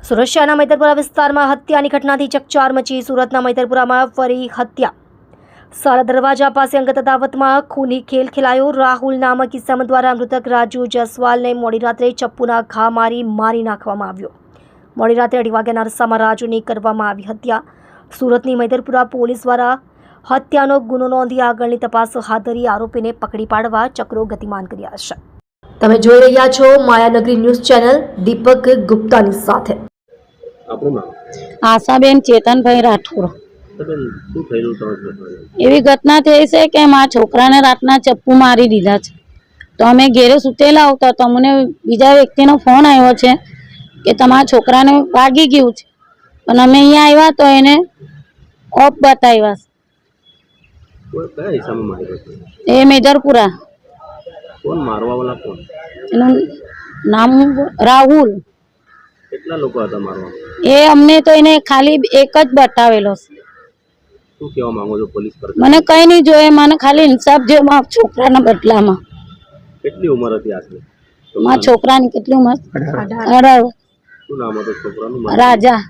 સુરત શહેરના મૈતરપુરા વિસ્તારમાં હત્યાની ઘટનાથી ચકચાર મચી. સુરતના મૈતરપુરામાં ફરી હત્યા. સારા દરવાજા પાસે અંગત અદાવતમાં ખૂની ખેલ ખેલાયો. રાહુલ નામક ઇસમ દ્વારા મૃતક રાજુ જસવાલને મોડી રાત્રે ચપ્પુના ઘા મારી નાખવામાં આવ્યો. મોડી રાત્રે 2:30 વાગ્યાના અરસામાં રાજુની કરવામાં આવી હત્યા. સુરતની મૈતરપુરા પોલીસ દ્વારા હત્યાનો ગુનો નોંધી આગળની તપાસ હાથ ધરી આરોપીને પકડી પાડવા ચક્રો ગતિમાન કર્યા છે. તમે જોઈ રહ્યા છો માયાનગરી ન્યૂઝ ચેનલ. દીપક ગુપ્તાની સાથે આશાબેન ચેતનભાઈ રાઠોડ. એવી ઘટના થઈ છે કે મારા છોકરાને રાતના ચપ્પુ મારી દીધા છે. તો અમે ઘેરે સુતેલા આવતા તો અમને બીજા વ્યક્તિનો ફોન આવ્યો છે કે તમારા છોકરાને વાગી ગયું છે. પણ અમે અહીંયા આવ્યા તો એને ઓફ બતાવ્યા. એ મેદરપુરા. એનું નામ રાહુલ. કેટલા લોકો હતા મારવા? એ અમને તો એને ખાલી એક જ બતાવેલો છે. શું કહેવા માંગો છો પોલીસ પર? મને કઈ નહીં જોઈએ, મને ખાલી ઇન્સાફ જોઈએ મારા છોકરાના બદલામાં. કેટલી ઉંમર હતી આશરે? મારા છોકરાની કેટલી ઉંમર? 18. શું નામ હતું છોકરાનું? રાજા.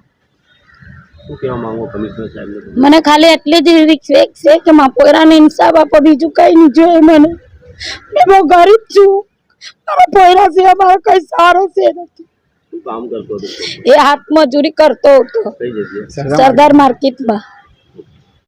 શું કહેવા માંગો કમિશનર સાહેબને? મને ખાલી એટલી જ રિક્વેસ્ટ છે કે મારા પોયરાને ઇન્સાફ આપો, બીજું કઈ નહીં જોઈએ મને. મેં બહુ ગરીબ છું, મારા પોયરા સિવાય મારો કઈ સારો છે નથી. શું કામ કરતો હતો? એ હાથ મજૂરી કરતો હતો કઈ જગ્યાએ? સરદાર માર્કેટમાં.